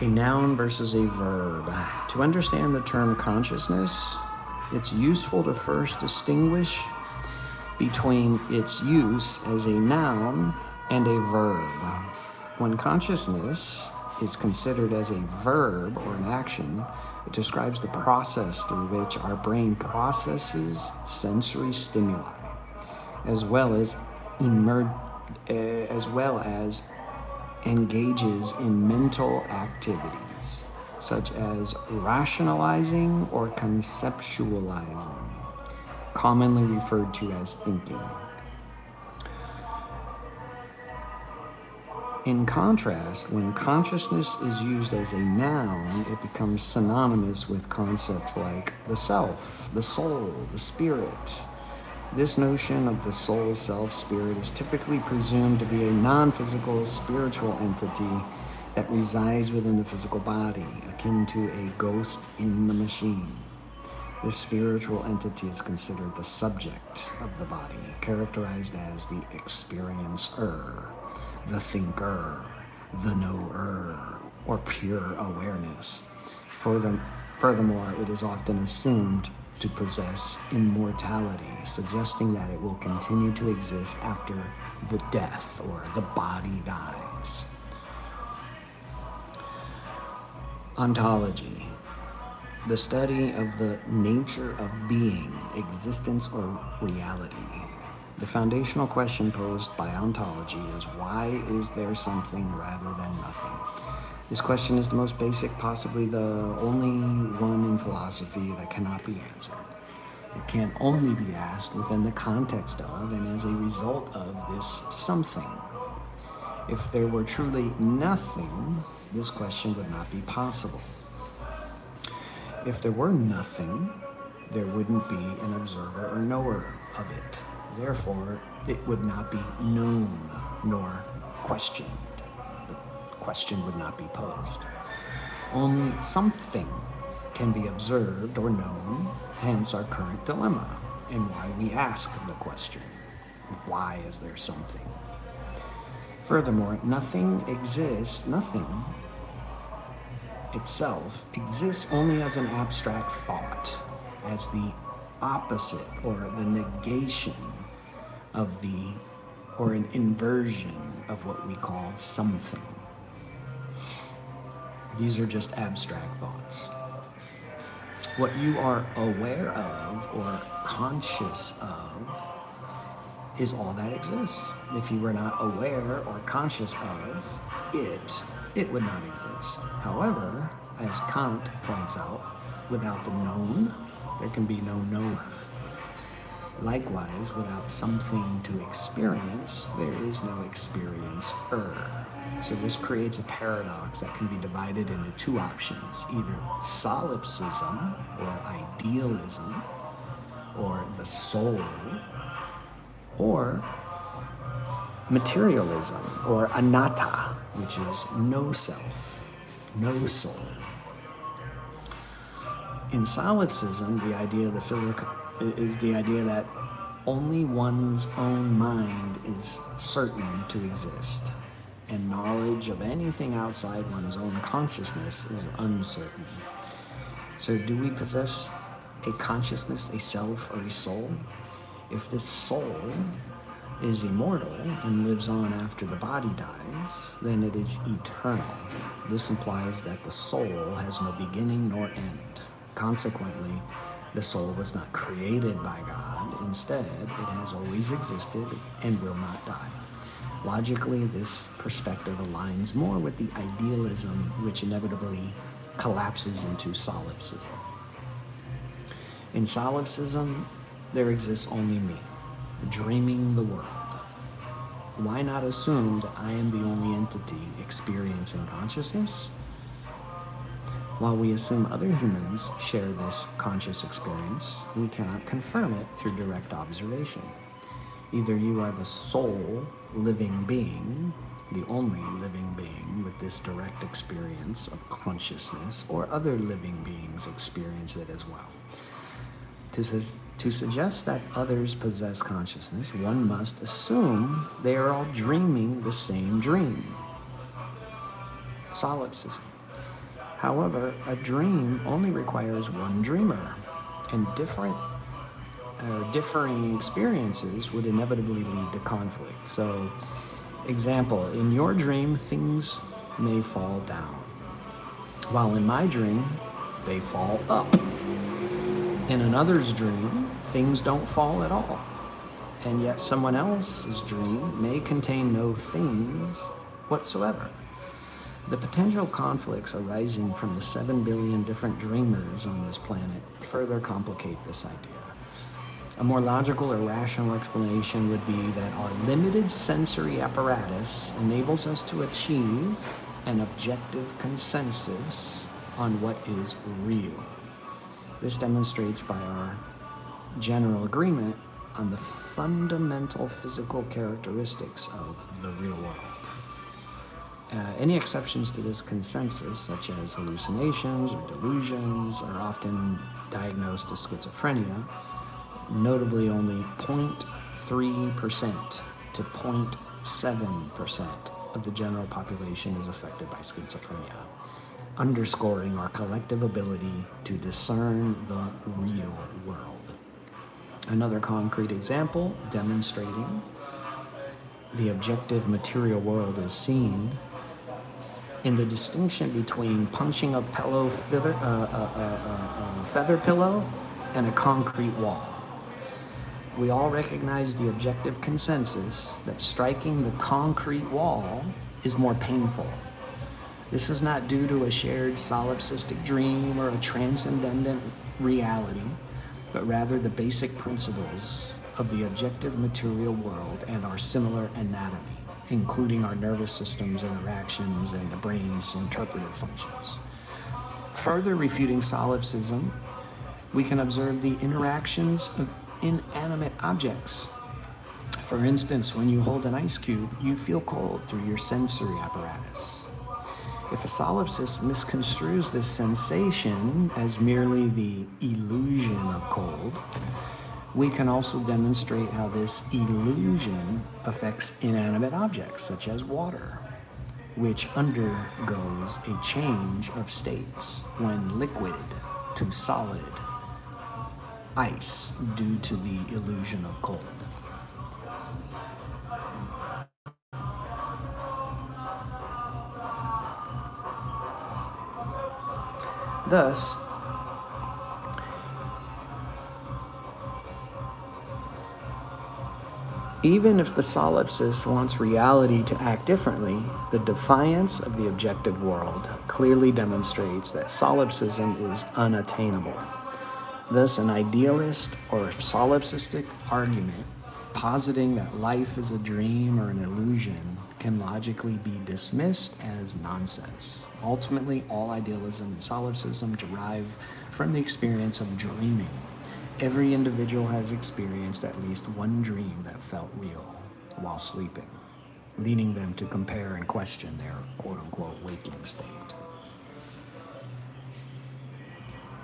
A noun versus a verb. To understand the term consciousness, it's useful to first distinguish between its use as a noun and a verb. When consciousness is considered as a verb or an action, it describes the process through which our brain processes sensory stimuli, as well as engages in mental activities, such as rationalizing or conceptualizing, commonly referred to as thinking. In contrast, when consciousness is used as a noun, it becomes synonymous with concepts like the self, the soul, the spirit. This notion of the soul, self, spirit is typically presumed to be a non-physical spiritual entity that resides within the physical body, akin to a ghost in the machine. This spiritual entity is considered the subject of the body, characterized as the experiencer, the thinker, the knower, or pure awareness. Furthermore, it is often assumed to possess immortality, suggesting that it will continue to exist after the death or the body dies. Ontology. The study of the nature of being, existence, or reality. The foundational question posed by ontology is, why is there something rather than nothing? This question is the most basic, possibly the only one in philosophy that cannot be answered. It can only be asked within the context of and as a result of this something. If there were truly nothing, this question would not be possible. If there were nothing, there wouldn't be an observer or knower of it. Therefore, it would not be known nor questioned. The question would not be posed. Only something can be observed or known, hence our current dilemma, and why we ask the question, why is there something? Furthermore, nothing itself exists only as an abstract thought, as the opposite or the negation of or an inversion of what we call something. These are just abstract thoughts. What you are aware of or conscious of is all that exists. If you were not aware or conscious of it would not exist. However, as Kant points out, without the known, there can be no knower. Likewise, without something to experience, there is no experiencer. So this creates a paradox that can be divided into two options, either solipsism or idealism, or the soul, or materialism or anatta, which is no self, no soul. In solipsism, the idea of is the idea that only one's own mind is certain to exist, and knowledge of anything outside one's own consciousness is uncertain. So do we possess a consciousness, a self, or a soul? If this soul is immortal and lives on after the body dies, then it is eternal. This implies that the soul has no beginning nor end. Consequently, the soul was not created by God. Instead, it has always existed and will not die. Logically, this perspective aligns more with the idealism, which inevitably collapses into solipsism. In solipsism, there exists only me, dreaming the world. Why not assume that I am the only entity experiencing consciousness? While we assume other humans share this conscious experience, we cannot confirm it through direct observation. Either you are the sole living being, the only living being with this direct experience of consciousness, or other living beings experience it as well. To suggest that others possess consciousness, one must assume they are all dreaming the same dream. Solipsism. However, a dream only requires one dreamer, and differing experiences would inevitably lead to conflict. So, example, in your dream, things may fall down, while in my dream, they fall up. In another's dream, things don't fall at all, and yet someone else's dream may contain no things whatsoever. The potential conflicts arising from the 7 billion different dreamers on this planet further complicate this idea. A more logical or rational explanation would be that our limited sensory apparatus enables us to achieve an objective consensus on what is real. This demonstrates by our general agreement on the fundamental physical characteristics of the real world. Any exceptions to this consensus, such as hallucinations or delusions, are often diagnosed as schizophrenia. Notably, only 0.3% to 0.7% of the general population is affected by schizophrenia, underscoring our collective ability to discern the real world. Another concrete example demonstrating the objective material world is seen in the distinction between punching a feather pillow and a concrete wall. We all recognize the objective consensus that striking the concrete wall is more painful. This is not due to a shared solipsistic dream or a transcendent reality, but rather the basic principles of the objective material world and our similar anatomy, including our nervous system's interactions and the brain's interpretive functions. Further refuting solipsism, we can observe the interactions of inanimate objects. For instance, when you hold an ice cube, you feel cold through your sensory apparatus. If a solipsist misconstrues this sensation as merely the illusion of cold, we can also demonstrate how this illusion affects inanimate objects, such as water, which undergoes a change of states when liquid to solid ice due to the illusion of cold. Thus, even if the solipsist wants reality to act differently, the defiance of the objective world clearly demonstrates that solipsism is unattainable. Thus, an idealist or solipsistic argument positing that life is a dream or an illusion can logically be dismissed as nonsense. Ultimately, all idealism and solipsism derive from the experience of dreaming. Every individual has experienced at least one dream that felt real while sleeping, leading them to compare and question their quote-unquote waking state.